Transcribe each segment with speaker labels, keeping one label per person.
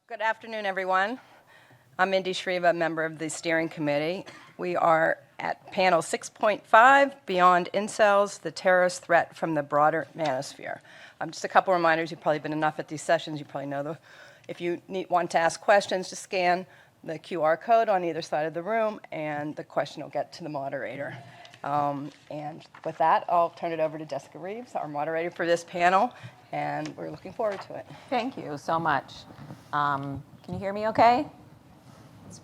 Speaker 1: Good afternoon, everyone. I'm Indy Shreva, member of the steering committee. We are at panel 6.5, Beyond Incels, the Terrorist Threat from the Broader Manosphere. Just a couple reminders. You've probably been enough at these sessions. You probably know if you want to ask questions, just scan the QR code on either side of the room, and the question will get to the moderator. And with that, I'll turn it over to Jessica Reeves, our moderator for this panel, and we're looking forward to it.
Speaker 2: Thank you so much. Can you hear me okay?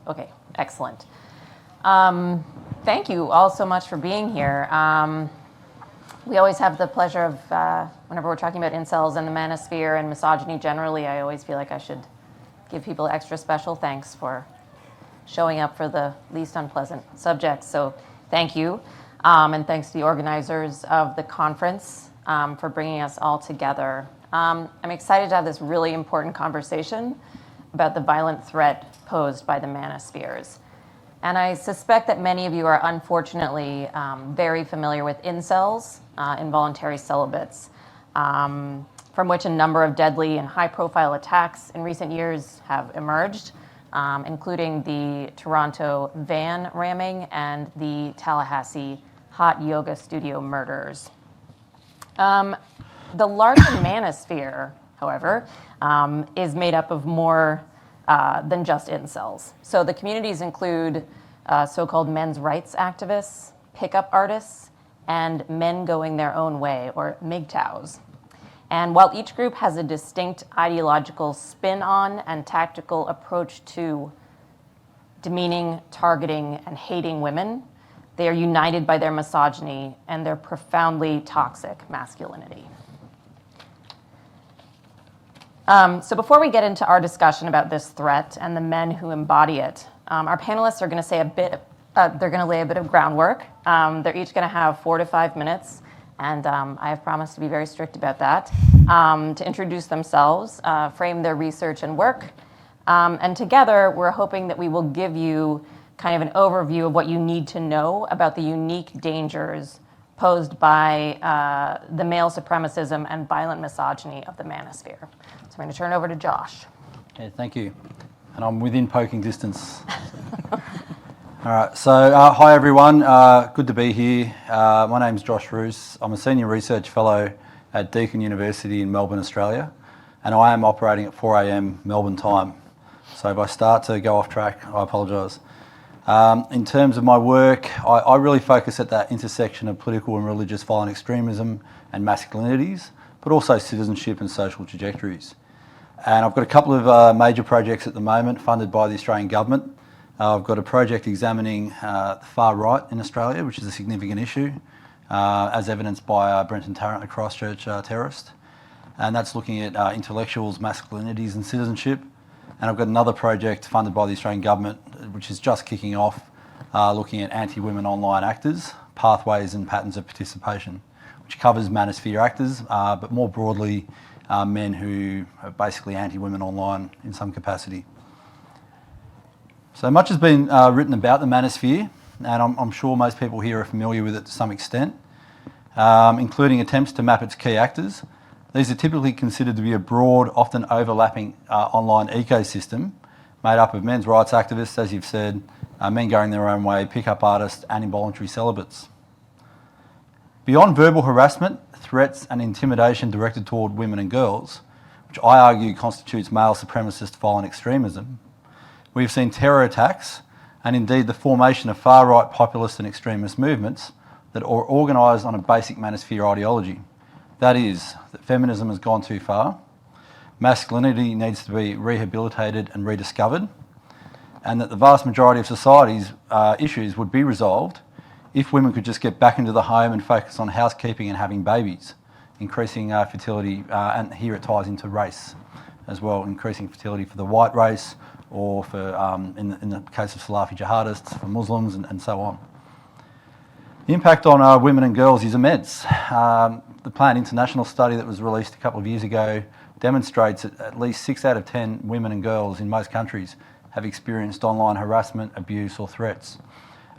Speaker 2: Okay, excellent. Thank you all so much for being here. We always have the pleasure of, whenever we're talking about incels and the manosphere and misogyny generally, I always feel like I should give people extra special thanks for showing up for the least unpleasant subjects. So thank you. And thanks to the organizers of the conference for bringing us all together. I'm excited to have this really important conversation about the violent threat posed by the manospheres. And I suspect that many of you are unfortunately very familiar with incels, involuntary celibates, from which a number of deadly and high-profile attacks in recent years have emerged, including the Toronto van ramming and the Tallahassee hot yoga studio murders. The larger manosphere, however, is made up of more than just incels. So the communities include so-called men's rights activists, pickup artists, and men going their own way, or MGTOWs. And while each group has a distinct ideological spin on and tactical approach to demeaning, targeting, and hating women, they are united by their misogyny and their profoundly toxic masculinity. So before we get into our discussion about this threat and the men who embody it, our panelists are going to say they're going to lay a bit of groundwork. They're each going to have 4 to 5 minutes, and I have promised to be very strict about that, to introduce themselves, frame their research and work, and together we're hoping that we will give you kind of an overview of what you need to know about the unique dangers posed by the male supremacism and violent misogyny of the manosphere. So I'm going to turn over to Josh.
Speaker 3: Okay, thank you. And I'm within poking distance. All right, so hi everyone, good to be here. My name's Josh Roos. I'm a Senior Research Fellow at Deakin University in Melbourne, Australia, and I am operating at 4 a.m. Melbourne time. So if I start to go off track, I apologise. In terms of my work, I really focus at that intersection of political and religious violent extremism and masculinities, but also citizenship and social trajectories. And I've got a couple of major projects at the moment funded by the Australian government. I've got a project examining the far right in Australia, which is a significant issue, as evidenced by Brenton Tarrant, a Christchurch terrorist. And that's looking at intellectuals, masculinities and citizenship. And I've got another project funded by the Australian government, which is just kicking off, looking at anti-women online actors, pathways and patterns of participation, which covers manosphere actors, but more broadly, men who are basically anti-women online in some capacity. So much has been written about the manosphere, and I'm sure most people here are familiar with it to some extent, including attempts to map its key actors. These are typically considered to be a broad, often overlapping online ecosystem made up of men's rights activists, as you've said, men going their own way, pickup artists, and involuntary celibates. Beyond verbal harassment, threats and intimidation directed toward women and girls, which I argue constitutes male supremacist violent extremism, we've seen terror attacks and indeed the formation of far-right populist and extremist movements that are organised on a basic manosphere ideology. That is, that feminism has gone too far, masculinity needs to be rehabilitated and rediscovered, and that the vast majority of society's issues would be resolved if women could just get back into the home and focus on housekeeping and having babies, increasing fertility, and here it ties into race as well, increasing fertility for the white race, or for, in the case of Salafi jihadists, for Muslims and so on. The impact on women and girls is immense. The Plan International study that was released a couple of years ago demonstrates that at least 6 out of 10 women and girls in most countries have experienced online harassment, abuse or threats.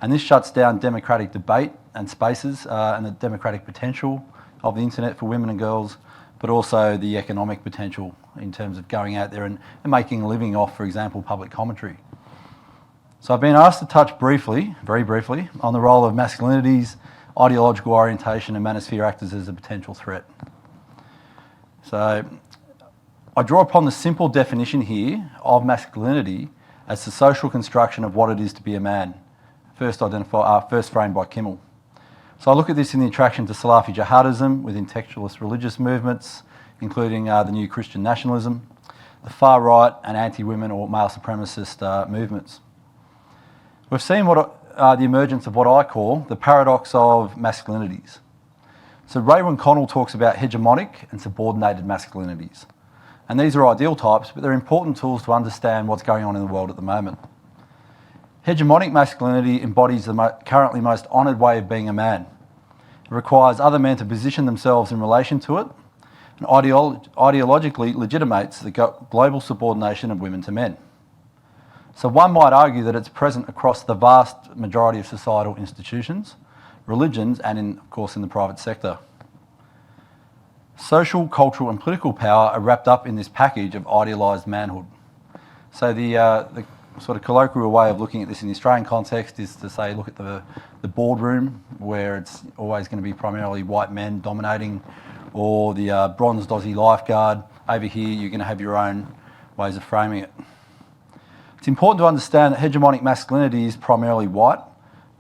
Speaker 3: And this shuts down democratic debate and spaces and the democratic potential of the internet for women and girls, but also the economic potential in terms of going out there and making a living off, for example, public commentary. So I've been asked to touch briefly, very briefly, on the role of masculinities, ideological orientation and manosphere actors as a potential threat. So I draw upon the simple definition here of masculinity as the social construction of what it is to be a man, first framed by Kimmel. So I look at this in the attraction to Salafi jihadism within textualist religious movements, including the new Christian nationalism, the far right and anti-women or male supremacist movements. We've seen the emergence of what I call the paradox of masculinities. So Raywin Connell talks about hegemonic and subordinated masculinities. And these are ideal types, but they're important tools to understand what's going on in the world at the moment. Hegemonic masculinity embodies the currently most honoured way of being a man. It requires other men to position themselves in relation to it and ideologically legitimates the global subordination of women to men. So one might argue that it's present across the vast majority of societal institutions, religions, and of course in the private sector. Social, cultural and political power are wrapped up in this package of idealised manhood. So the sort of colloquial way of looking at this in the Australian context is to say, look at the boardroom, where it's always going to be primarily white men dominating, or the bronzed Aussie lifeguard. Over here, you're going to have your own ways of framing it. It's important to understand that hegemonic masculinity is primarily white,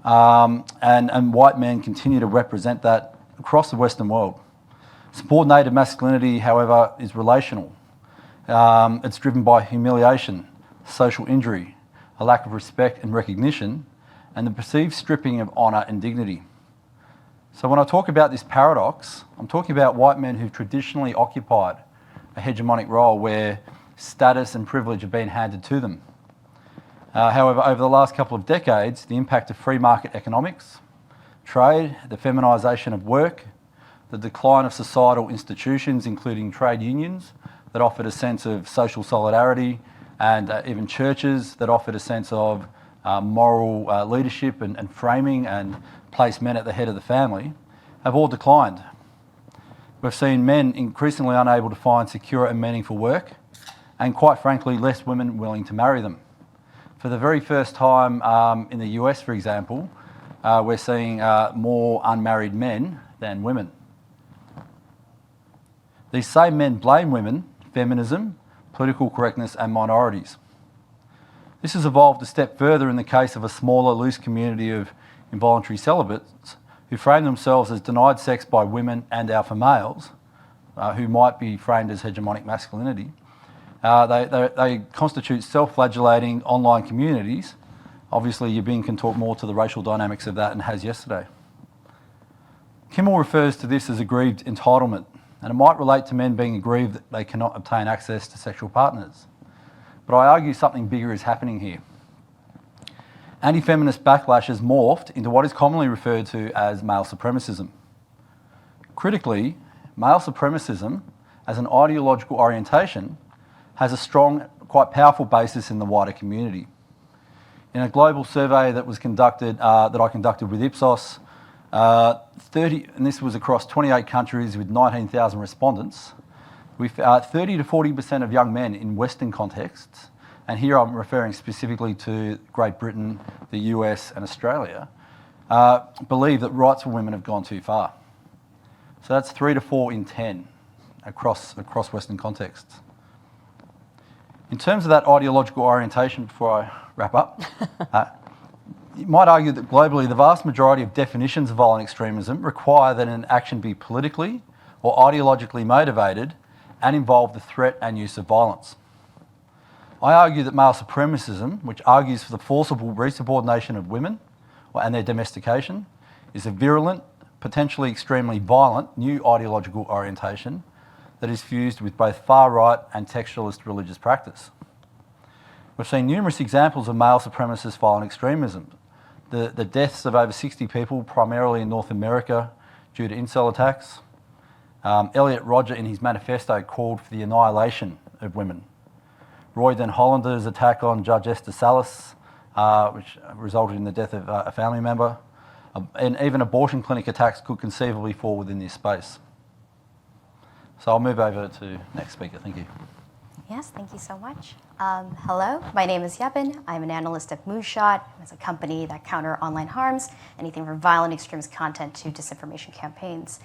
Speaker 3: and white men continue to represent that across the Western world. Subordinated masculinity, however, is relational. It's driven by humiliation, social injury, a lack of respect and recognition, and the perceived stripping of honour and dignity. So when I talk about this paradox, I'm talking about white men who've traditionally occupied a hegemonic role where status and privilege have been handed to them. However, over the last couple of decades, the impact of free market economics, trade, the feminisation of work, the decline of societal institutions, including trade unions, that offered a sense of social solidarity, and even churches that offered a sense of moral leadership and framing and placed men at the head of the family, have all declined. We've seen men increasingly unable to find secure and meaningful work, and quite frankly, less women willing to marry them. For the very first time in the US, for example, we're seeing more unmarried men than women. These same men blame women, feminism, political correctness and minorities. This has evolved a step further in the case of a smaller, loose community of involuntary celibates who frame themselves as denied sex by women and alpha males, who might be framed as hegemonic masculinity. They constitute self-flagellating online communities. Obviously, Yabin can talk more to the racial dynamics of that and has yesterday. Kimmel refers to this as aggrieved entitlement, and it might relate to men being aggrieved that they cannot obtain access to sexual partners. But I argue something bigger is happening here. Anti-feminist backlash has morphed into what is commonly referred to as male supremacism. Critically, male supremacism as an ideological orientation has a strong, quite powerful basis in the wider community. In a global survey that was conducted, that I conducted with Ipsos, and this was across 28 countries with 19,000 respondents, we found 30 to 40% of young men in Western contexts, and here I'm referring specifically to Great Britain, the US and Australia, believe that rights for women have gone too far. So that's 3 to 4 in 10 across Western contexts. In terms of that ideological orientation, before I wrap up, you might argue that globally the vast majority of definitions of violent extremism require that an action be politically or ideologically motivated and involve the threat and use of violence. I argue that male supremacism, which argues for the forcible resubordination of women and their domestication, is a virulent, potentially extremely violent new ideological orientation that is fused with both far-right and textualist religious practice. We've seen numerous examples of male supremacist violent extremism. The deaths of over 60 people, primarily in North America, due to incel attacks. Elliot Rodger, in his manifesto, called for the annihilation of women. Roy Den Hollander's attack on Judge Esther Salas, which resulted in the death of a family member. And even abortion clinic attacks could conceivably fall within this space. So I'll move over to next speaker. Thank you.
Speaker 4: Yes, thank you so much. Hello, my name is Yevon. I'm an analyst at Moonshot. It's a company that counter online harms, anything from violent extremist content to disinformation campaigns.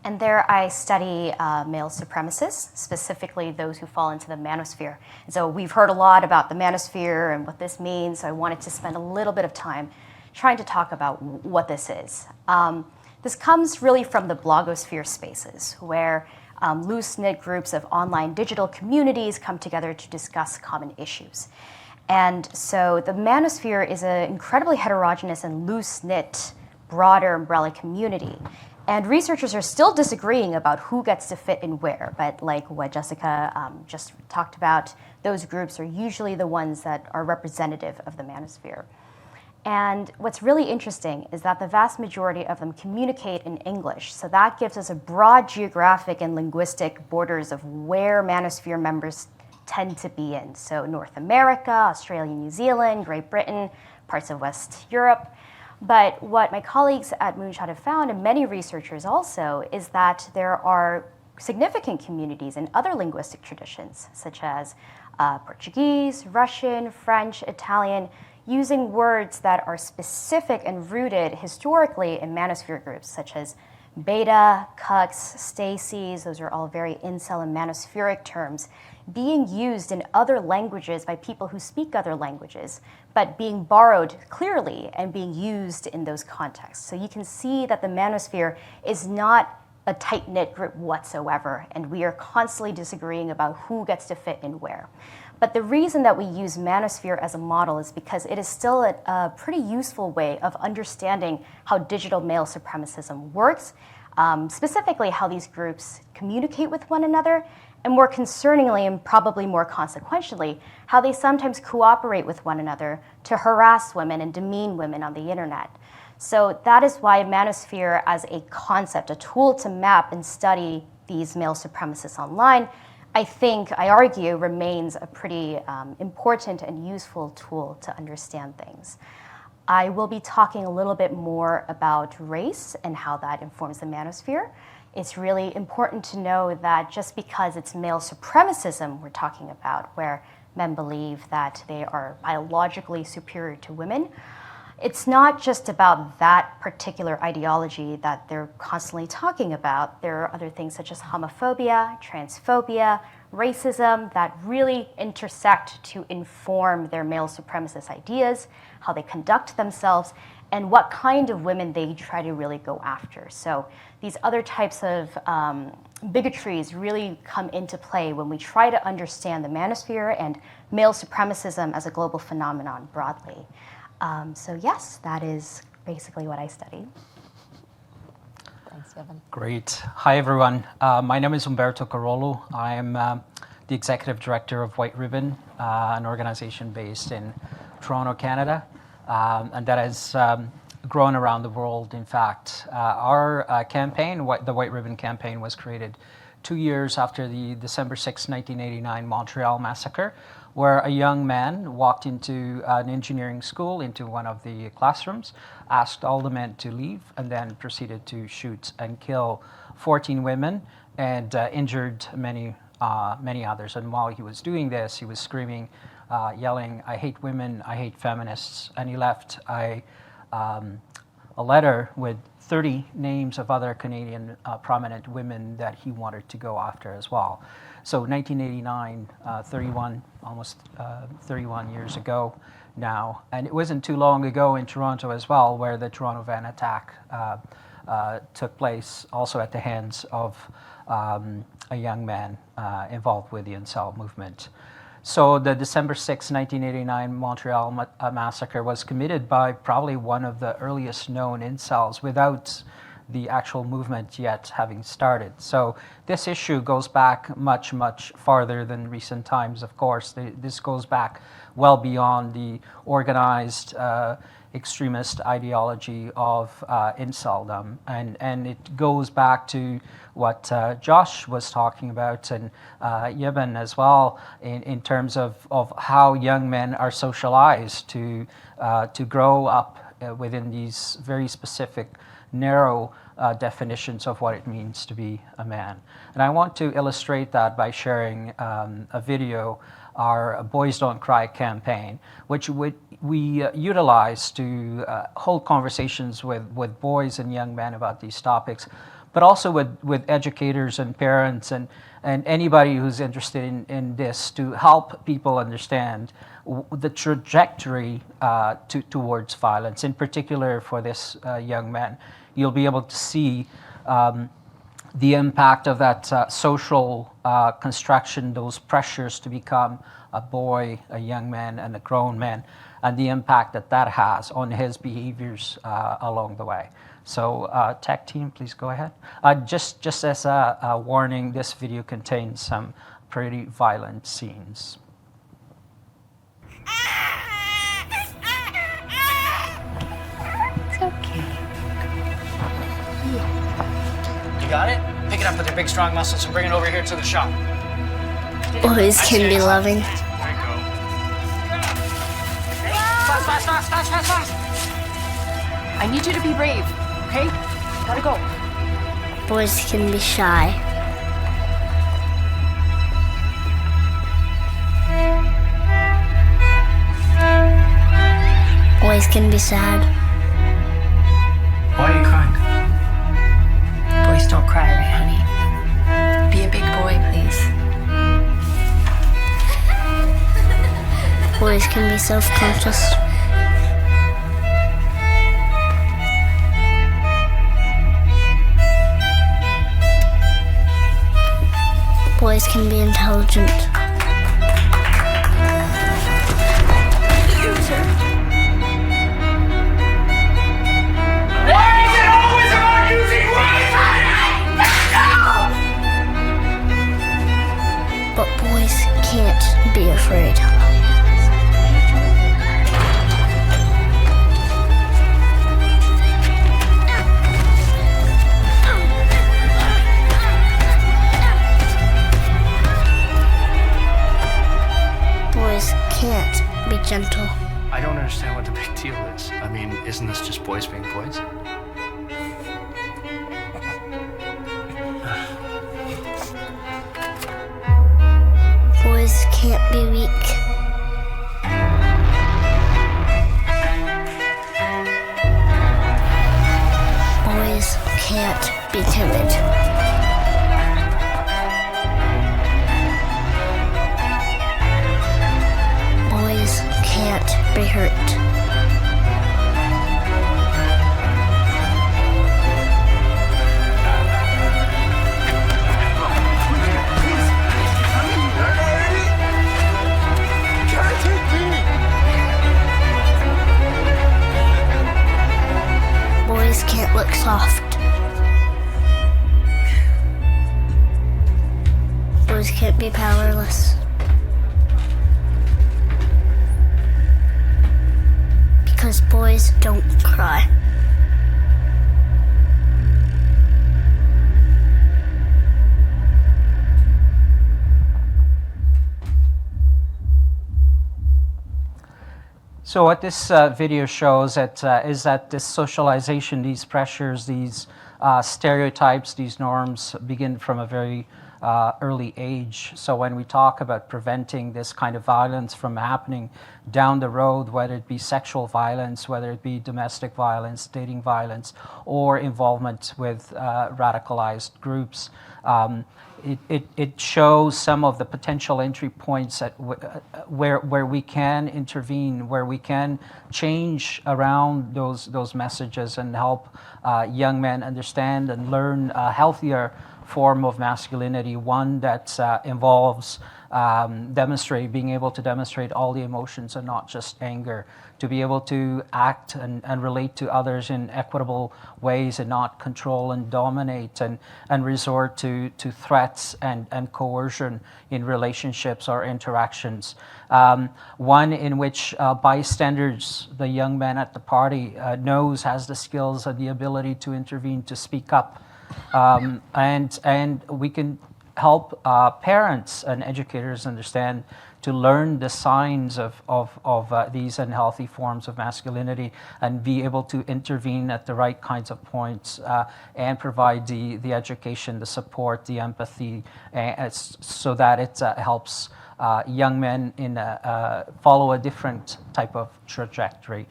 Speaker 4: And there I study male supremacists, specifically those who fall into the manosphere. And so we've heard a lot about the manosphere and what this means, so I wanted to spend a little bit of time trying to talk about what this is. This comes really from the blogosphere spaces, where loose-knit groups of online digital communities come together to discuss common issues. And so the manosphere is an incredibly heterogeneous and loose-knit, broader umbrella community. And researchers are still disagreeing about who gets to fit in where, but like what Jessica just talked about, those groups are usually the ones that are representative of the manosphere. And what's really interesting is that the vast majority of them communicate in English. So that gives us a broad geographic and linguistic borders of where manosphere members tend to be in. So North America, Australia, New Zealand, Great Britain, parts of West Europe. But what my colleagues at Moonshot have found, and many researchers also, is that there are significant communities in other linguistic traditions, such as Portuguese, Russian, French, Italian, using words that are specific and rooted historically in manosphere groups, such as beta, cucks, stacies, those are all very incel and manospheric terms, being used in other languages by people who speak other languages, but being borrowed clearly and being used in those contexts. So you can see that the manosphere is not a tight-knit group whatsoever, and we are constantly disagreeing about who gets to fit in where. But the reason that we use Manosphere as a model is because it is still a pretty useful way of understanding how digital male supremacism works, specifically how these groups communicate with one another, and more concerningly and probably more consequentially, how they sometimes cooperate with one another to harass women and demean women on the internet. So that is why Manosphere as a concept, a tool to map and study these male supremacists online, I argue, remains a pretty important and useful tool to understand things. I will be talking a little bit more about race and how that informs the manosphere. It's really important to know that just because it's male supremacism we're talking about, where men believe that they are biologically superior to women, it's not just about that particular ideology that they're constantly talking about. There are other things such as homophobia, transphobia, racism that really intersect to inform their male supremacist ideas, how they conduct themselves, and what kind of women they try to really go after. So these other types of bigotries really come into play when we try to understand the manosphere and male supremacism as a global phenomenon broadly. So yes, that is basically what I studied.
Speaker 2: Thanks, Yevon.
Speaker 5: Great. Hi, everyone. My name is Umberto Carollo. I am the executive director of White Ribbon, an organization based in Toronto, Canada, and that has grown around the world. In fact, our campaign, the White Ribbon campaign, was created 2 years after the December 6, 1989 Montreal massacre, where a young man walked into an engineering school, into one of the classrooms, asked all the men to leave, and then proceeded to shoot and kill 14 women and injured many others. And while he was doing this, he was screaming, yelling, "I hate women, I hate feminists." And he left a letter with 30 names of other Canadian prominent women that he wanted to go after as well. So 1989, 31 years ago now. And it wasn't too long ago in Toronto as well, where the Toronto van attack took place, also at the hands of a young man involved with the Incel movement. So the December 6, 1989 Montreal massacre was committed by probably one of the earliest known incels without the actual movement yet having started. So this issue goes back much, much farther than recent times, of course. This goes back well beyond the organized extremist ideology of inceldom. And it goes back to what Josh was talking about, and Yevon as well, in terms of how young men are socialized to grow up within these very specific narrow definitions of what it means to be a man. And I want to illustrate that by sharing a video, our Boys Don't Cry campaign, which we utilize to hold conversations with boys and young men about these topics, but also with educators and parents and anybody who's interested in this, to help people understand the trajectory towards violence, in particular for this young man. You'll be able to see the impact of that social construction, those pressures to become a boy, a young man, and a grown man, and the impact that has on his behaviors along the way. So tech team, please go ahead. Just as a warning, this video contains some pretty violent scenes.
Speaker 4: It's okay.
Speaker 6: You got it? Pick it up with your big, strong muscles and bring it over here to the shop.
Speaker 7: Boys can be loving.
Speaker 6: There you go. Fast.
Speaker 7: I need you to be brave, okay? Gotta go. Boys can be shy. Boys can be sad.
Speaker 6: Why are you crying?
Speaker 7: Boys don't cry, right, honey? Be a big boy, please. Boys can be self-conscious. Boys can be intelligent.
Speaker 6: Why is it always about using words?
Speaker 7: But boys can't be afraid. Boys can't be gentle.
Speaker 6: I don't understand what the big deal is. I mean, isn't this just boys being boys?
Speaker 7: Boys can't be weak. Boys can't be timid. Boys can't be hurt. Boys can't look soft. Boys can't be powerless. Because boys don't cry.
Speaker 5: So what this video shows is that this socialization, these pressures, these stereotypes, these norms begin from a very early age. So when we talk about preventing this kind of violence from happening down the road, whether it be sexual violence, whether it be domestic violence, dating violence, or involvement with radicalized groups, it shows some of the potential entry points at where we can intervene, where we can change around those messages and help young men understand and learn a healthier form of masculinity, one that involves being able to demonstrate all the emotions and not just anger, to be able to act and relate to others in equitable ways and not control and dominate and resort to threats and coercion in relationships or interactions. One in which bystanders, the young man at the party, has the skills and the ability to intervene, to speak up. And we can help parents and educators understand to learn the signs of these unhealthy forms of masculinity and be able to intervene at the right kinds of points and provide the education, the support, the empathy, so that it helps young men follow a different type of trajectory.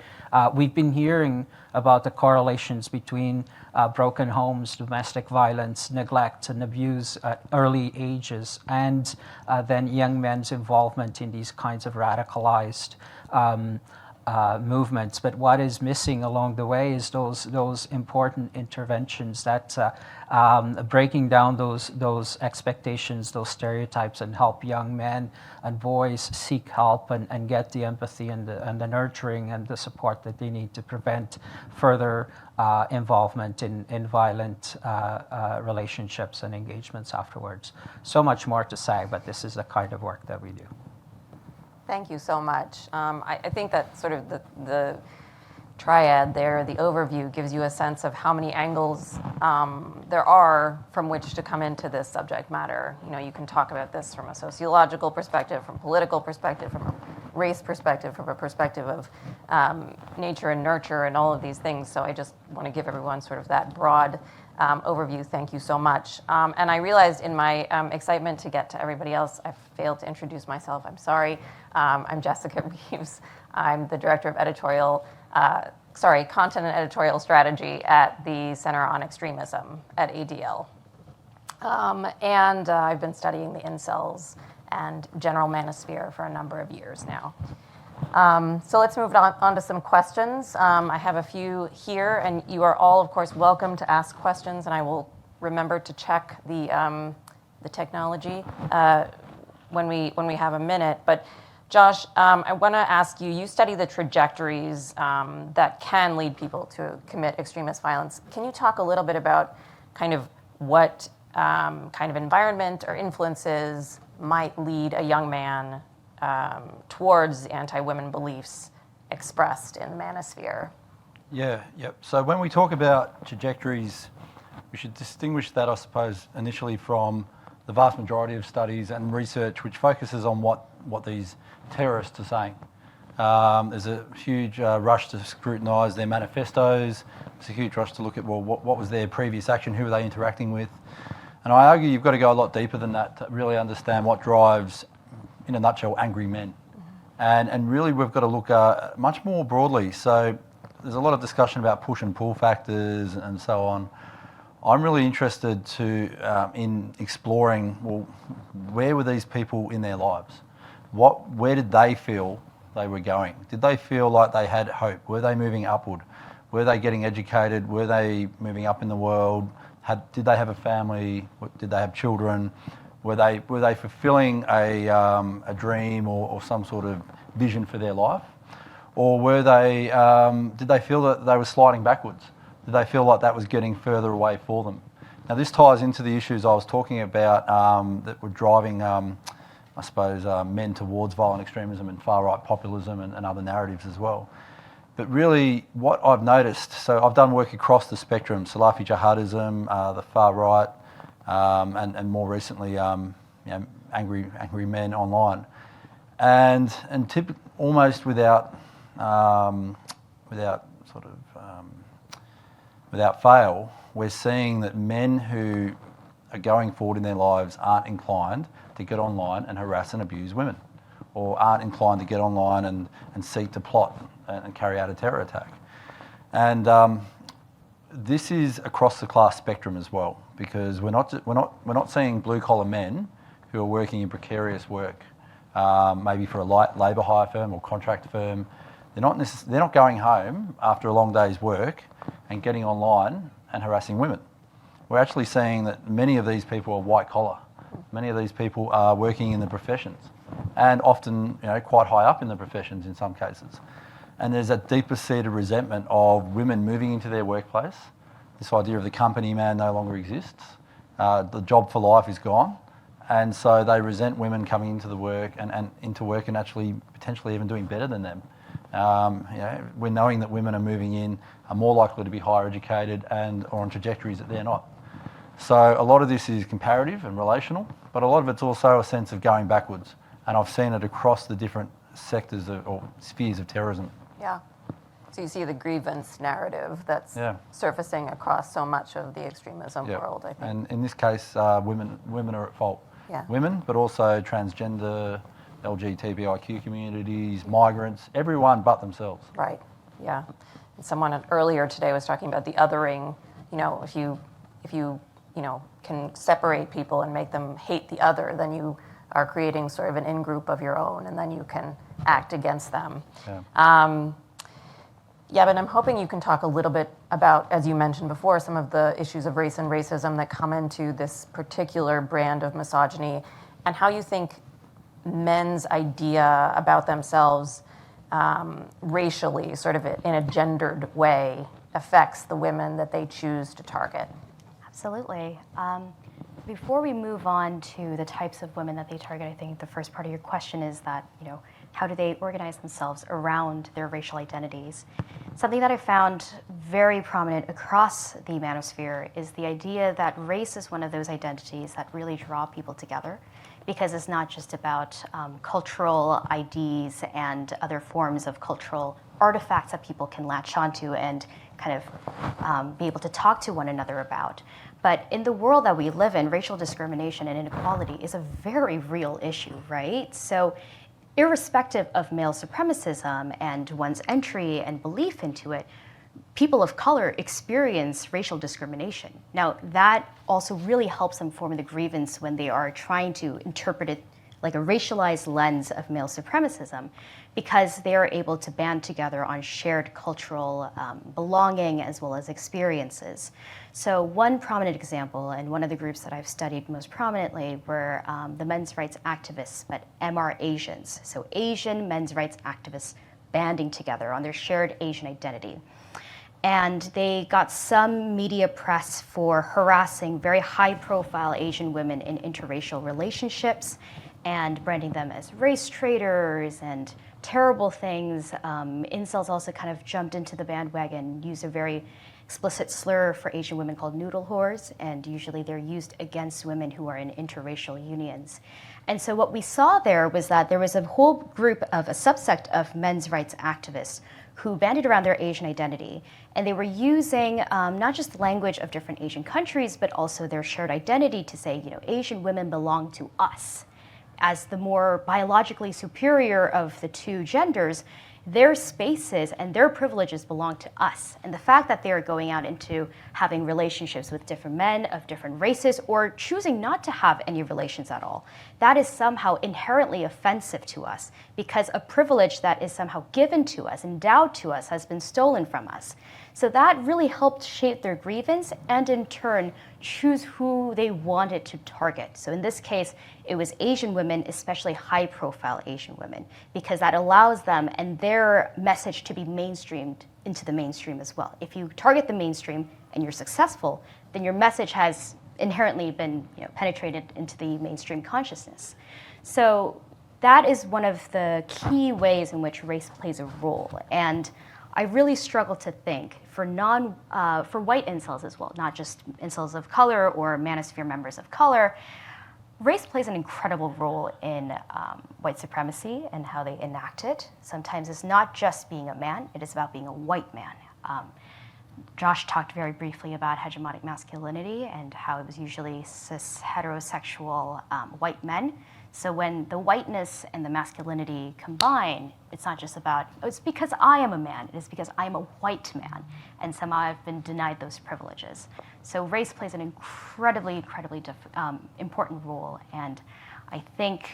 Speaker 5: We've been hearing about the correlations between broken homes, domestic violence, neglect, and abuse at early ages, and then young men's involvement in these kinds of radicalized movements. But what is missing along the way is those important interventions that breaking down those expectations, those stereotypes, and help young men and boys seek help and get the empathy and the nurturing and the support that they need to prevent further involvement in violent relationships and engagements afterwards. So much more to say, but this is the kind of work that we do.
Speaker 2: Thank you so much. I think that sort of the triad there, the overview, gives you a sense of how many angles there are from which to come into this subject matter. You know, you can talk about this from a sociological perspective, from a political perspective, from a race perspective, from a perspective of nature and nurture and all of these things. So I just want to give everyone sort of that broad overview. Thank you so much. And I realized in my excitement to get to everybody else, I failed to introduce myself. I'm sorry. I'm Jessica Reeves. I'm the Director of Content and Editorial Strategy at the Center on Extremism at ADL. And I've been studying the Incels and general Manosphere for a number of years now. So let's move on to some questions. I have a few here, and you are all, of course, welcome to ask questions, and I will remember to check the technology when we have a minute. But Josh, I want to ask you, you study the trajectories that can lead people to commit extremist violence. Can you talk a little bit about kind of what kind of environment or influences might lead a young man towards anti-women beliefs expressed in the Manosphere?
Speaker 3: Yeah, yep. So when we talk about trajectories, we should distinguish that, I suppose, initially from the vast majority of studies and research which focuses on what these terrorists are saying. There's a huge rush to scrutinise their manifestos. There's a huge rush to look at, well, what was their previous action, who were they interacting with? And I argue you've got to go a lot deeper than that to really understand what drives, in a nutshell, angry men. And really we've got to look much more broadly. So there's a lot of discussion about push and pull factors and so on. I'm really interested in exploring, well, where were these people in their lives? Where did they feel they were going? Did they feel like they had hope? Were they moving upward? Were they getting educated? Were they moving up in the world? Did they have a family? Did they have children? Were they fulfilling a dream or some sort of vision for their life? Or did they feel that they were sliding backwards? Did they feel like that was getting further away for them? Now this ties into the issues I was talking about that were driving, I suppose, men towards violent extremism and far-right populism and other narratives as well. But really, what I've noticed, so I've done work across the spectrum, Salafi jihadism, the far right, and more recently, angry men online, and almost without fail, we're seeing that men who are going forward in their lives aren't inclined to get online and harass and abuse women, or aren't inclined to get online and seek to plot and carry out a terror attack. And this is across the class spectrum as well, because we're not seeing blue collar men who are working in precarious work, maybe for a light labour hire firm or contract firm. They're not going home after a long day's work and getting online and harassing women. We're actually seeing that many of these people are white collar. Many of these people are working in the professions, and often, quite high up in the professions in some cases. And there's a deeper seated resentment of women moving into their workplace. This idea of the company man no longer exists. The job for life is gone. And so they resent women coming into the work and into work and actually potentially even doing better than them. We're knowing that women are moving in, are more likely to be higher educated or on trajectories that they're not. So a lot of this is comparative and relational, but a lot of it's also a sense of going backwards and I've seen it across the different sectors or spheres of terrorism.
Speaker 2: Yeah. So you see the grievance narrative that's
Speaker 3: Yeah.
Speaker 2: surfacing across so much of the extremism
Speaker 3: Yeah.
Speaker 2: world, I think.
Speaker 3: And in this case, women are at fault.
Speaker 2: Yeah.
Speaker 3: Women, but also transgender, LGBTIQ communities, migrants, everyone but themselves.
Speaker 2: Right. Yeah. And someone earlier today was talking about the othering. You know, if you can separate people and make them hate the other, then you are creating sort of an in-group of your own, and then you can act against them.
Speaker 3: Yeah.
Speaker 2: Yeah, but I'm hoping you can talk a little bit about, as you mentioned before, some of the issues of race and racism that come into this particular brand of misogyny, and how you think men's idea about themselves racially, sort of in a gendered way, affects the women that they choose to target.
Speaker 4: Absolutely. Before we move on to the types of women that they target, I think the first part of your question is that, how do they organize themselves around their racial identities? Something that I found very prominent across the Manosphere is the idea that race is one of those identities that really draw people together, because it's not just about cultural IDs and other forms of cultural artifacts that people can latch onto and kind of be able to talk to one another about. But in the world that we live in, racial discrimination and inequality is a very real issue, right? So irrespective of male supremacism and one's entry and belief into it, people of color experience racial discrimination. Now, that also really helps them form the grievance when they are trying to interpret it like a racialized lens of male supremacism, because they are able to band together on shared cultural belonging as well as experiences. So one prominent example, and one of the groups that I've studied most prominently, were the men's rights activists, but MR Asians. So Asian men's rights activists banding together on their shared Asian identity. And they got some media press for harassing very high-profile Asian women in interracial relationships and branding them as race traitors and terrible things. Incels also kind of jumped into the bandwagon, used a very explicit slur for Asian women called noodle whores, and usually they're used against women who are in interracial unions. And so what we saw there was that there was a whole group of a subsect of men's rights activists who banded around their Asian identity, and they were using not just the language of different Asian countries, but also their shared identity to say, Asian women belong to us. As the more biologically superior of the two genders, their spaces and their privileges belong to us. And the fact that they are going out into having relationships with different men of different races, or choosing not to have any relations at all, that is somehow inherently offensive to us, because a privilege that is somehow given to us, endowed to us, has been stolen from us. So that really helped shape their grievance and in turn choose who they wanted to target. So in this case, it was Asian women, especially high-profile Asian women, because that allows them and their message to be mainstreamed into the mainstream as well. If you target the mainstream and you're successful, then your message has inherently been penetrated into the mainstream consciousness. So that is one of the key ways in which race plays a role. And I really struggle to think for white incels as well, not just incels of color or Manosphere members of color. Race plays an incredible role in white supremacy and how they enact it. Sometimes it's not just being a man, it is about being a white man. Josh talked very briefly about hegemonic masculinity and how it was usually cis heterosexual white men. So when the whiteness and the masculinity combine, it's not just about, it's because I am a man, it is because I am a white man, and somehow I've been denied those privileges. So race plays an incredibly important role, and I think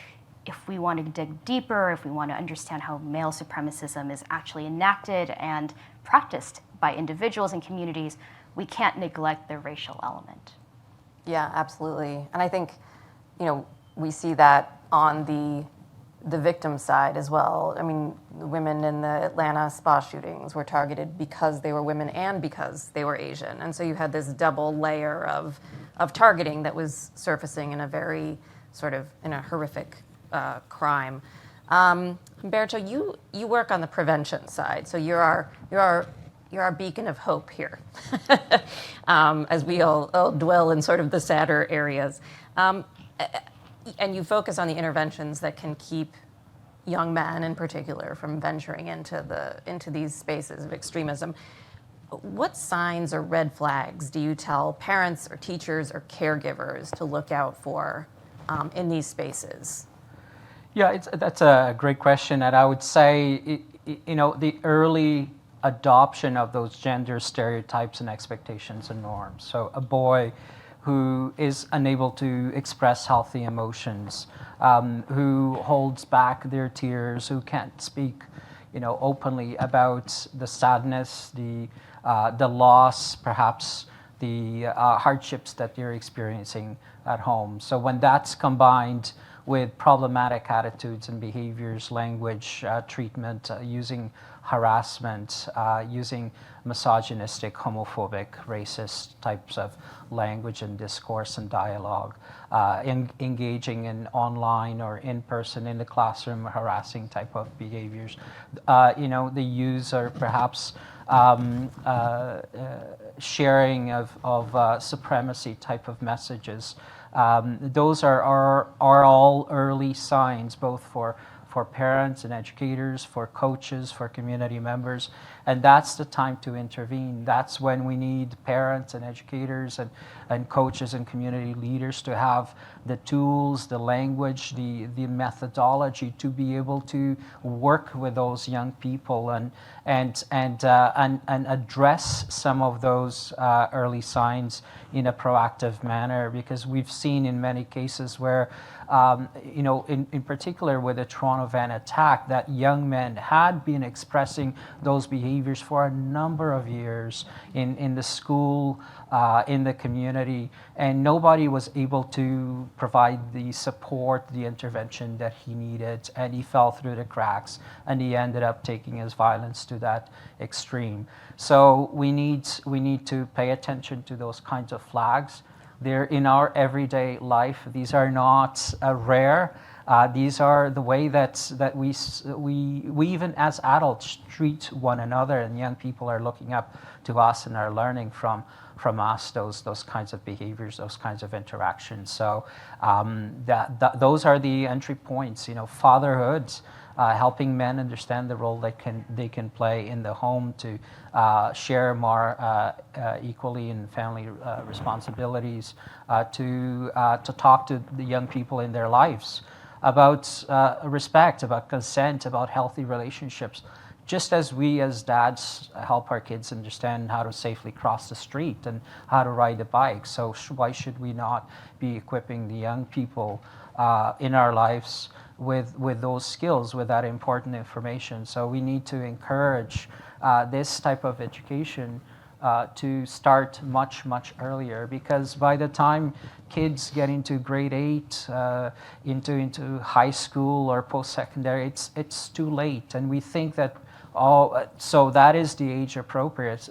Speaker 4: if we want to dig deeper, if we want to understand how male supremacism is actually enacted and practiced by individuals and communities, we can't neglect the racial element.
Speaker 2: Yeah, absolutely. And I think, we see that on the victim side as well. I mean, the women in the Atlanta spa shootings were targeted because they were women and because they were Asian. And so you had this double layer of targeting that was surfacing in a very in a horrific crime. Humberto, you work on the prevention side, so you're our beacon of hope here, as we all dwell in sort of the sadder areas. and you focus on the interventions that can keep young men in particular from venturing into these spaces of extremism. What signs or red flags do you tell parents or teachers or caregivers to look out for in these spaces?
Speaker 5: Yeah, that's a great question, and I would say, the early adoption of those gender stereotypes and expectations and norms. So a boy who is unable to express healthy emotions, who holds back their tears, who can't speak, openly about the sadness, the loss, perhaps the hardships that they're experiencing at home. So when that's combined with problematic attitudes and behaviors, language, treatment, using harassment, using misogynistic, homophobic, racist types of language and discourse and dialogue, engaging in online or in-person, in the classroom, harassing type of behaviors. The use or perhaps sharing of supremacy type of messages. Those are all early signs, both for parents and educators, for coaches, for community members, and that's the time to intervene. That's when we need parents and educators and coaches and community leaders to have the tools, the language, the methodology to be able to work with those young people and address some of those early signs in a proactive manner, because we've seen in many cases where in particular with the Toronto van attack, that young men had been expressing those behaviors for a number of years in the school, in the community, and nobody was able to provide the support, the intervention that he needed, and he fell through the cracks, and he ended up taking his violence to that extreme. So we need to pay attention to those kinds of flags. They're in our everyday life. These are not rare. These are the way that we even as adults treat one another, and young people are looking up to us and are learning from us those kinds of behaviors, those kinds of interactions. So those are the entry points. Fatherhood, helping men understand the role they can play in the home to share more equally in family responsibilities, to talk to the young people in their lives about respect, about consent, about healthy relationships. Just as we as dads help our kids understand how to safely cross the street and how to ride a bike, so why should we not be equipping the young people in our lives with those skills, with that important information? So we need to encourage this type of education to start much, much earlier, because by the time kids get into grade 8, into high school or post-secondary, it's too late. And we think that so that is the age appropriate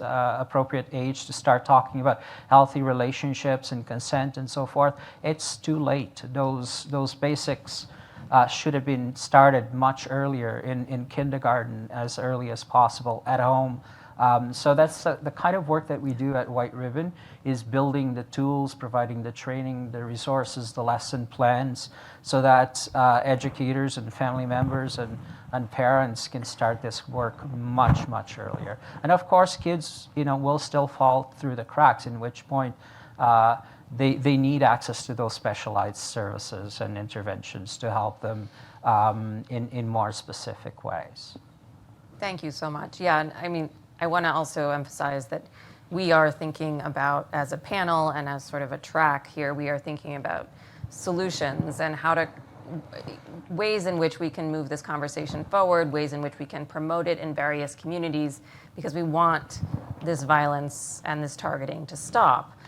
Speaker 5: age to start talking about healthy relationships and consent and so forth. It's too late. Those basics should have been started much earlier in kindergarten, as early as possible, at home. So that's the kind of work that we do at White Ribbon, is building the tools, providing the training, the resources, the lesson plans, so that educators and family members and parents can start this work much, much earlier. And of course, kids, will still fall through the cracks, in which point they need access to those specialized services and interventions to help them in more specific ways.
Speaker 2: Thank you so much. Yeah, I want to also emphasize that we are thinking about, as a panel and as sort of a track here, we are thinking about solutions and ways in which we can move this conversation forward, ways in which we can promote it in various communities, because we want this violence and this targeting to stop.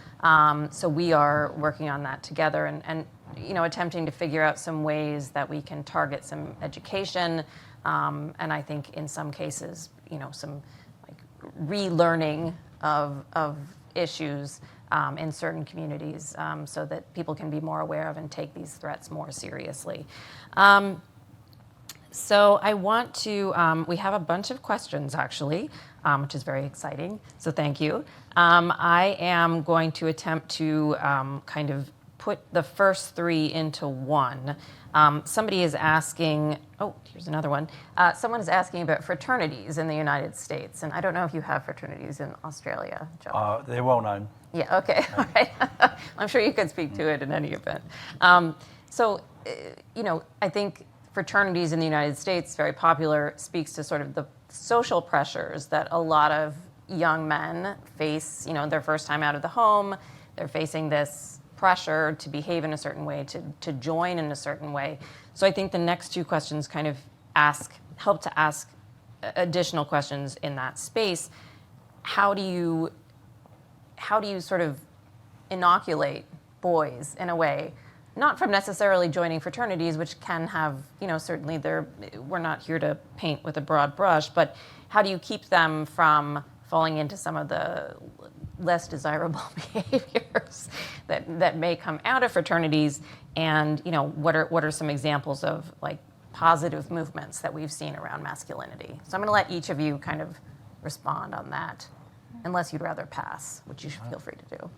Speaker 2: So we are working on that together and attempting to figure out some ways that we can target some education, and I think in some cases, some relearning of issues in certain communities, so that people can be more aware of and take these threats more seriously. So I want to, we have a bunch of questions actually, which is very exciting, so thank you. I am going to attempt to kind of put the first three into one. Somebody is asking, oh, here's another one. Someone is asking about fraternities in the United States. And I don't know if you have fraternities in Australia, John.
Speaker 3: They're well known.
Speaker 2: Yeah, okay, all right. I'm sure you could speak to it in any event. I think fraternities in the United States, very popular, speaks to sort of the social pressures that a lot of young men face, their first time out of the home. They're facing this pressure to behave in a certain way, to join in a certain way. So I think the next two questions kind of help to ask additional questions in that space. How do you sort of inoculate boys in a way, not from necessarily joining fraternities, which can have, certainly we're not here to paint with a broad brush, but how do you keep them from falling into some of the less desirable behaviors that may come out of fraternities? And, what are some examples of like positive movements that we've seen around masculinity? So I'm going to let each of you kind of respond on that, unless you'd rather pass, which you should feel free to do.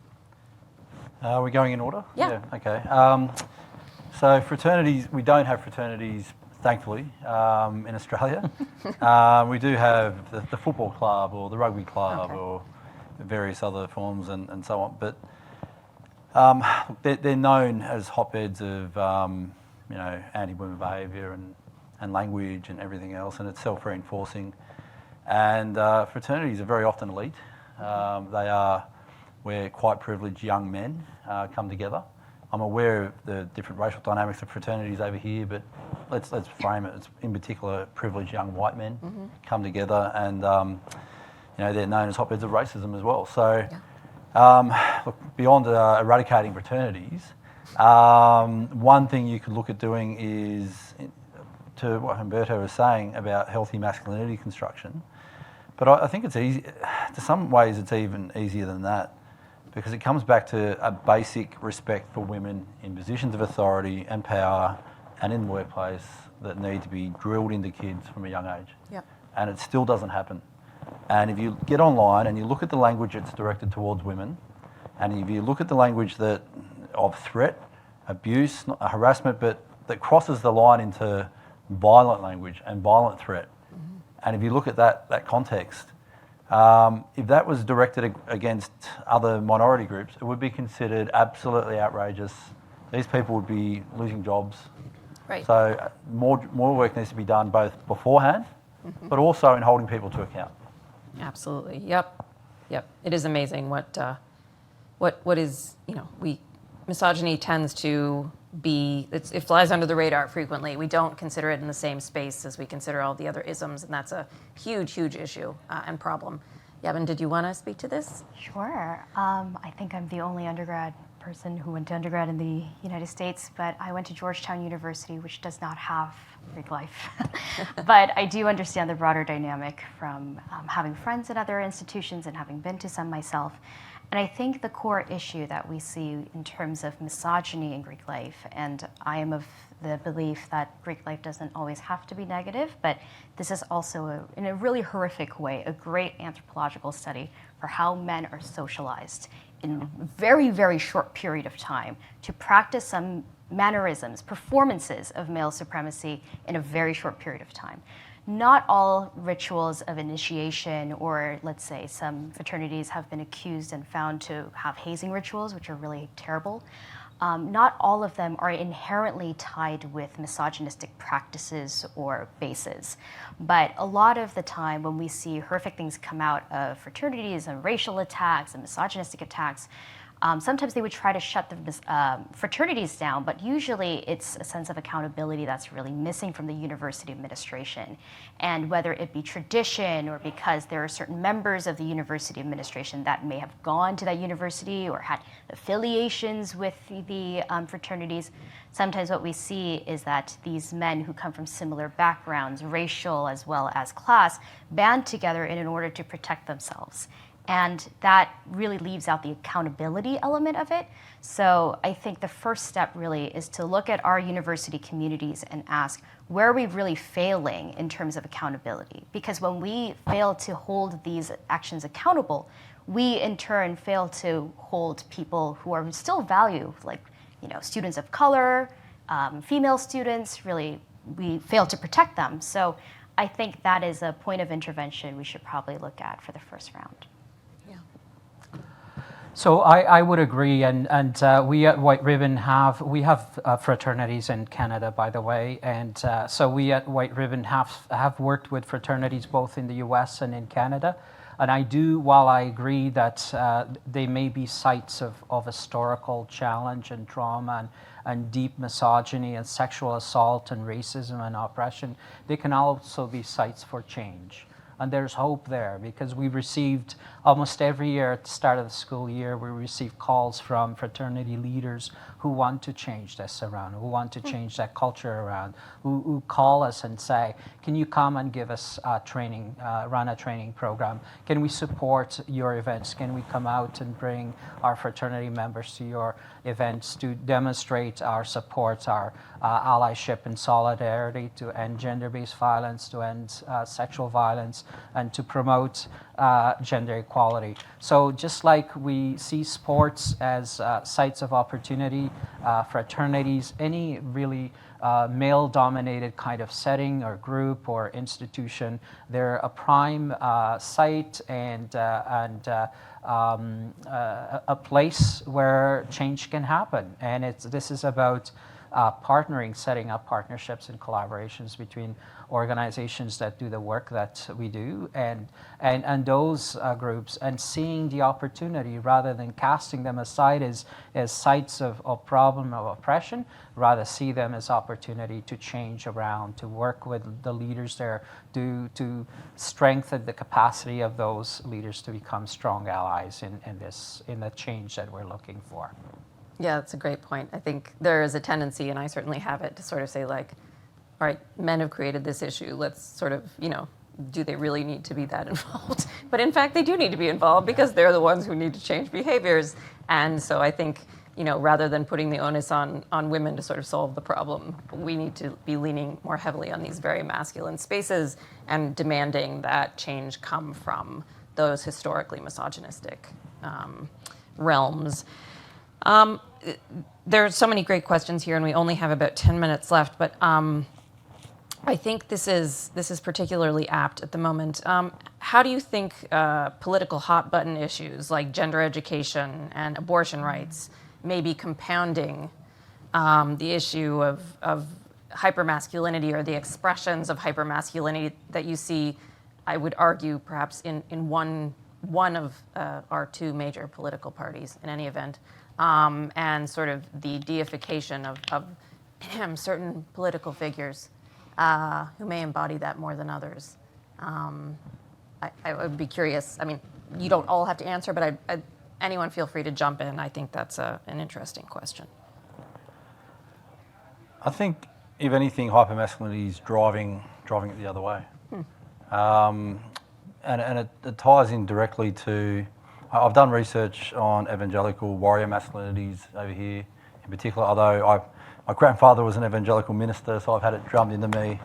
Speaker 3: Are we going in order?
Speaker 2: Yeah.
Speaker 3: Okay. So fraternities, we don't have fraternities, thankfully, in Australia. We do have the football club or the rugby club or various other forms and so on. But they're known as hotbeds of anti-women behaviour and language and everything else, and it's self-reinforcing. And fraternities are very often elite. They are where quite privileged young men come together. I'm aware of the different racial dynamics of fraternities over here, but let's frame it. It's in particular privileged young white men come together, and they're known as hotbeds of racism as well. So, look, beyond eradicating fraternities, one thing you could look at doing is, to what Humberto was saying about healthy masculinity construction, but I think it's easy. To some ways, it's even easier than that, because it comes back to a basic respect for women in positions of authority and power and in the workplace that need to be drilled into kids from a young age.
Speaker 2: Yep.
Speaker 3: And it still doesn't happen. And if you get online and you look at the language that's directed towards women, and if you look at the language of threat, abuse, not harassment, but that crosses the line into violent language and violent threat, and if you look at that context, if that was directed against other minority groups, it would be considered absolutely outrageous. These people would be losing jobs.
Speaker 2: Right.
Speaker 3: So more work needs to be done both beforehand, but also in holding people to account.
Speaker 2: Absolutely. Yep. It is amazing what is, misogyny tends to be, it flies under the radar frequently. We don't consider it in the same space as we consider all the other isms, and that's a huge, huge issue and problem. Yevon, did you want to speak to this?
Speaker 4: Sure. I think I'm the only undergrad person who went to undergrad in the United States, but I went to Georgetown University, which does not have Greek life. But I do understand the broader dynamic from having friends at other institutions and having been to some myself. And I think the core issue that we see in terms of misogyny in Greek life, and I am of the belief that Greek life doesn't always have to be negative, but this is also, in a really horrific way, a great anthropological study for how men are socialized in a very, very short period of time to practice some mannerisms, performances of male supremacy in a very short period of time. Not all rituals of initiation, or let's say some fraternities have been accused and found to have hazing rituals, which are really terrible. Not all of them are inherently tied with misogynistic practices or bases. But a lot of the time when we see horrific things come out of fraternities and racial attacks and misogynistic attacks, sometimes they would try to shut the fraternities down, but usually it's a sense of accountability that's really missing from the university administration. And whether it be tradition or because there are certain members of the university administration that may have gone to that university or had affiliations with the fraternities, sometimes what we see is that these men who come from similar backgrounds, racial as well as class, band together in order to protect themselves. And that really leaves out the accountability element of it. So I think the first step really is to look at our university communities and ask, where are we really failing in terms of accountability? Because when we fail to hold these actions accountable, we in turn fail to hold people who are still value, like students of color, female students, really, we fail to protect them. So I think that is a point of intervention we should probably look at for the first round.
Speaker 5: So I would agree, and we at White Ribbon have fraternities in Canada, by the way, and so we at White Ribbon have worked with fraternities both in the U.S. and in Canada, and while I agree that they may be sites of historical challenge and trauma and deep misogyny and sexual assault and racism and oppression, they can also be sites for change. And there's hope there, because we received almost every year at the start of the school year, we receive calls from fraternity leaders who want to change this around, who want to change that culture around, who call us and say, can you come and give us training, run a training program? Can we support your events? Can we come out and bring our fraternity members to your events to demonstrate our support, our allyship and solidarity to end gender-based violence, to end sexual violence, and to promote gender equality. So just like we see sports as sites of opportunity, fraternities, any really male-dominated kind of setting or group or institution, they're a prime site and a place where change can happen. And this is about partnering, setting up partnerships and collaborations between organizations that do the work that we do and those groups, and seeing the opportunity rather than casting them aside as sites of problem of oppression, rather see them as opportunity to change around, to work with the leaders there, to strengthen the capacity of those leaders to become strong allies in the change that we're looking for.
Speaker 2: Yeah, that's a great point. I think there is a tendency, and I certainly have it, to sort of say like, all right, men have created this issue. Let's sort of, do they really need to be that involved? But in fact, they do need to be involved because they're the ones who need to change behaviors. And so I think, rather than putting the onus on women to sort of solve the problem, we need to be leaning more heavily on these very masculine spaces and demanding that change come from those historically misogynistic realms. There's so many great questions here, and we only have about 10 minutes left, but I think this is particularly apt at the moment. How do you think political hot-button issues like gender education and abortion rights may be compounding the issue of hypermasculinity, or the expressions of hypermasculinity that you see, I would argue, perhaps in one of our two major political parties in any event, and sort of the deification of certain political figures who may embody that more than others? I would be curious. I mean, you don't all have to answer, but anyone feel free to jump in. I think that's an interesting question.
Speaker 3: I think, if anything, hypermasculinity is driving it the other way. And it ties in directly to, I've done research on evangelical warrior masculinities over here in particular, although my grandfather was an evangelical minister, so I've had it drummed into me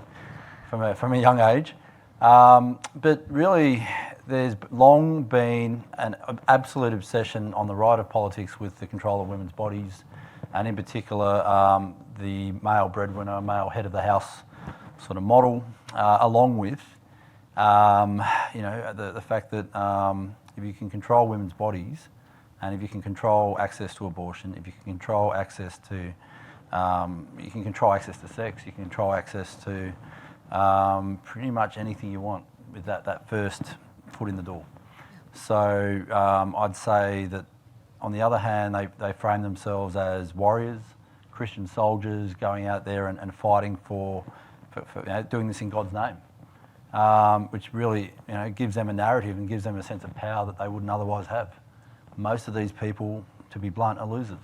Speaker 3: from a young age. But really, there's long been an absolute obsession on the right of politics with the control of women's bodies, and in particular, the male breadwinner, male head of the house sort of model, along with the fact that if you can control women's bodies, and if you can control access to abortion, if you can control access to sex, you can control access to pretty much anything you want with that first foot in the door. So I'd say that, on the other hand, they frame themselves as warriors, Christian soldiers going out there and fighting for doing this in God's name, which really gives them a narrative and gives them a sense of power that they wouldn't otherwise have. Most of these people, to be blunt, are losers.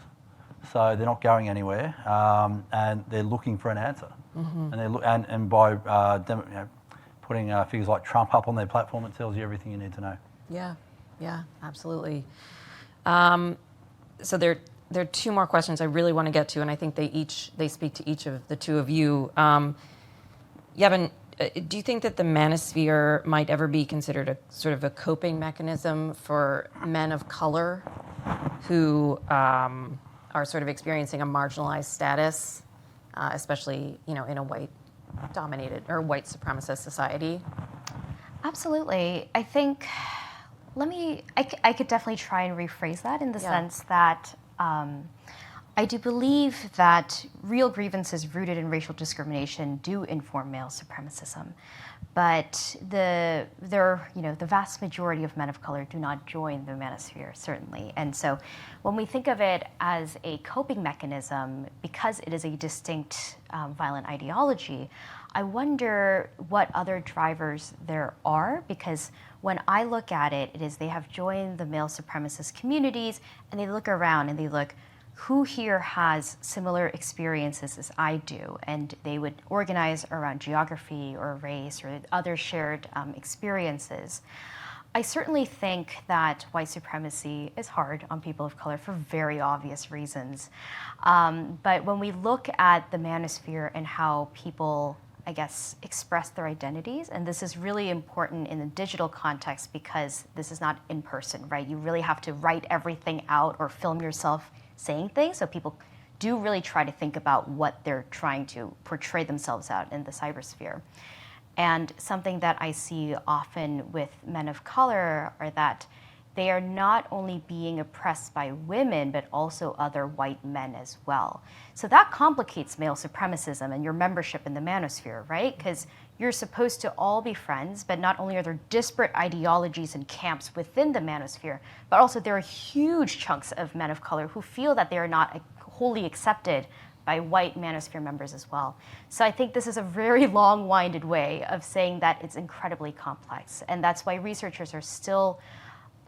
Speaker 3: So they're not going anywhere, and they're looking for an answer. Mm-hmm. And by putting figures like Trump up on their platform, it tells you everything you need to know.
Speaker 2: Yeah, absolutely. So there are two more questions I really want to get to, and I think they speak to each of the two of you. Yevon, do you think that the Manosphere might ever be considered a sort of a coping mechanism for men of color who are sort of experiencing a marginalized status, especially, in a white-dominated or white supremacist society?
Speaker 4: Absolutely. I think, I could definitely try and rephrase that in the sense that I do believe that real grievances rooted in racial discrimination do inform male supremacism. But the vast majority of men of color do not join the manosphere, certainly. And so when we think of it as a coping mechanism, because it is a distinct violent ideology, I wonder what other drivers there are, because when I look at it, it is they have joined the male supremacist communities, and they look around and they look, who here has similar experiences as I do? And they would organize around geography or race or other shared experiences. I certainly think that white supremacy is hard on people of color for very obvious reasons. But when we look at the manosphere and how people, I guess, express their identities, and this is really important in the digital context because this is not in person, right? You really have to write everything out or film yourself saying things, so people do really try to think about what they're trying to portray themselves out in the cybersphere. And something that I see often with men of color are that they are not only being oppressed by women, but also other white men as well. So that complicates male supremacism and your membership in the manosphere, right? Because you're supposed to all be friends, but not only are there disparate ideologies and camps within the manosphere, but also there are huge chunks of men of color who feel that they are not wholly accepted by white manosphere members as well. So I think this is a very long-winded way of saying that it's incredibly complex. And that's why researchers are still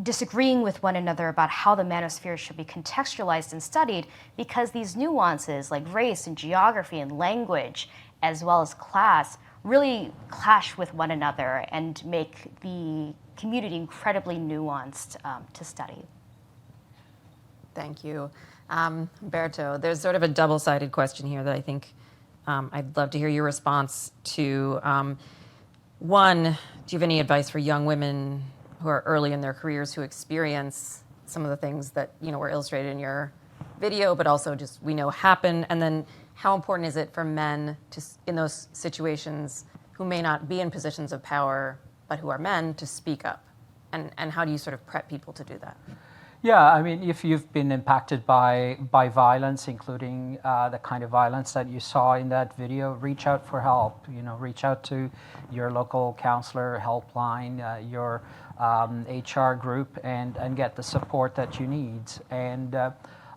Speaker 4: disagreeing with one another about how the manosphere should be contextualized and studied, because these nuances like race and geography and language, as well as class, really clash with one another and make the community incredibly nuanced to study.
Speaker 2: Thank you. Berto, there's sort of a double-sided question here that I think I'd love to hear your response to. One, do you have any advice for young women who are early in their careers who experience some of the things that were illustrated in your video, but also just we know happen? And then how important is it for men to, in those situations, who may not be in positions of power, but who are men, to speak up? And how do you sort of prep people to do that?
Speaker 5: Yeah, I mean, if you've been impacted by violence, including the kind of violence that you saw in that video, reach out for help. Reach out to your local counselor, helpline, your HR group, and get the support that you need. And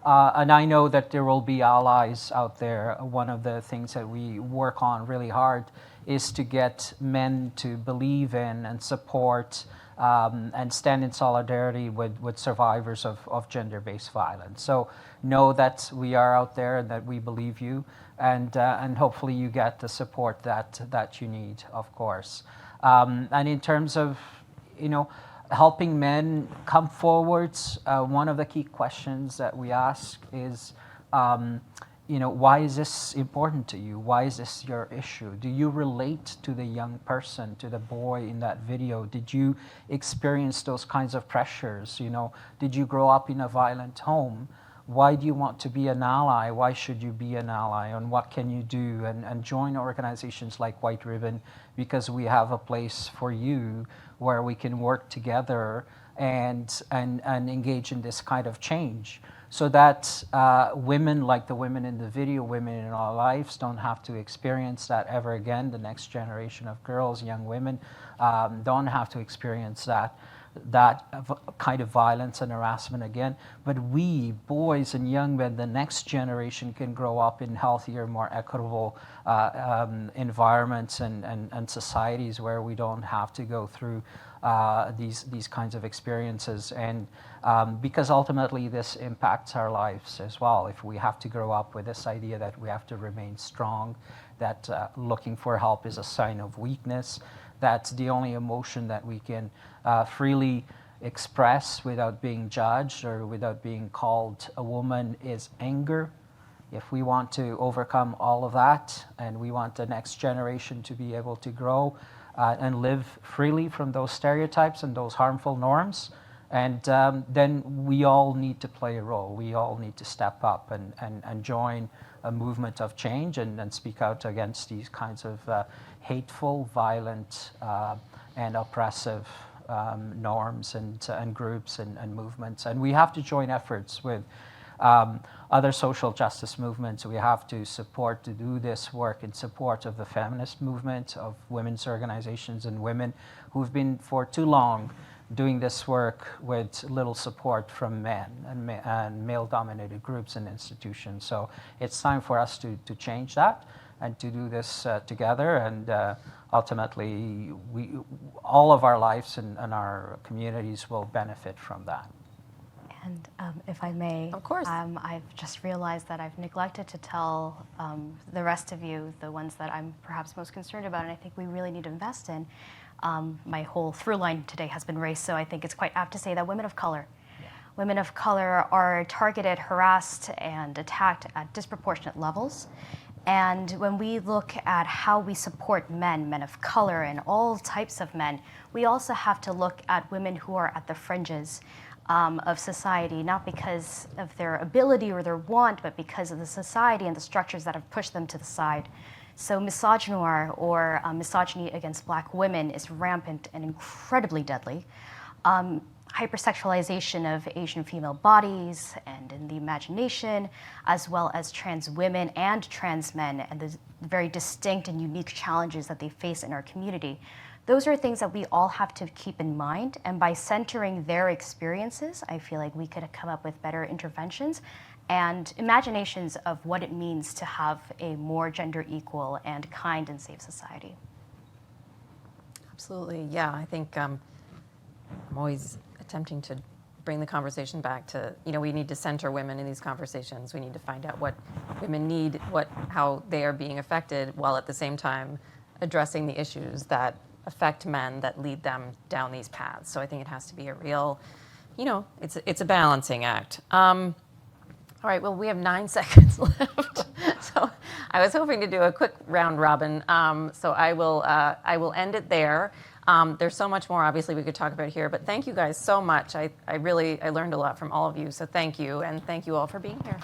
Speaker 5: I know that there will be allies out there. One of the things that we work on really hard is to get men to believe in and support and stand in solidarity with survivors of gender-based violence. So know that we are out there and that we believe you, and hopefully you get the support that you need, of course. And in terms of helping men come forwards, one of the key questions that we ask is, why is this important to you? Why is this your issue? Do you relate to the young person, to the boy in that video? Did you experience those kinds of pressures? Did you grow up in a violent home? Why do you want to be an ally? Why should you be an ally? And what can you do? And join organizations like White Ribbon, because we have a place for you where we can work together and engage in this kind of change, so that women like the women in the video, women in our lives, don't have to experience that ever again. The next generation of girls, young women, don't have to experience that kind of violence and harassment again. But we, boys and young men, the next generation, can grow up in healthier, more equitable environments and societies where we don't have to go through these kinds of experiences. And because ultimately this impacts our lives as well. If we have to grow up with this idea that we have to remain strong, that looking for help is a sign of weakness, that's the only emotion that we can freely express without being judged or without being called a woman, is anger. If we want to overcome all of that, and we want the next generation to be able to grow and live freely from those stereotypes and those harmful norms, And then we all need to play a role. We all need to step up and join a movement of change and speak out against these kinds of hateful, violent, and oppressive norms and groups and movements. And we have to join efforts with other social justice movements. We have to support, to do this work in support of the feminist movement, of women's organizations and women who've been for too long doing this work with little support from men and male-dominated groups and institutions. So it's time for us to change that and to do this together. And ultimately, all of our lives and our communities will benefit from that.
Speaker 4: And if I may,
Speaker 2: Of course.
Speaker 4: I've just realized that I've neglected to tell the rest of you, the ones that I'm perhaps most concerned about, and I think we really need to invest in. My whole through line today has been race, so I think it's quite apt to say that women of color. Women of color are targeted, harassed, and attacked at disproportionate levels. And when we look at how we support men of color, and all types of men, we also have to look at women who are at the fringes of society, not because of their ability or their want, but because of the society and the structures that have pushed them to the side. So misogynoir, or misogyny against Black women, is rampant and incredibly deadly. Hypersexualization of Asian female bodies and in the imagination, as well as trans women and trans men, and the very distinct and unique challenges that they face in our community. Those are things that we all have to keep in mind, and by centering their experiences, I feel like we could come up with better interventions and imaginations of what it means to have a more gender equal and kind and safe society.
Speaker 2: Absolutely, yeah. I think I'm always attempting to bring the conversation back to, we need to center women in these conversations. We need to find out what women need, how they are being affected, while at the same time addressing the issues that affect men that lead them down these paths. So I think it has to be a real, it's a balancing act. All right, well, we have 9 seconds left. So I was hoping to do a quick round robin. So I will end it there. There's so much more, obviously, we could talk about here, but thank you guys so much. I learned a lot from all of you, so thank you, and thank you all for being here.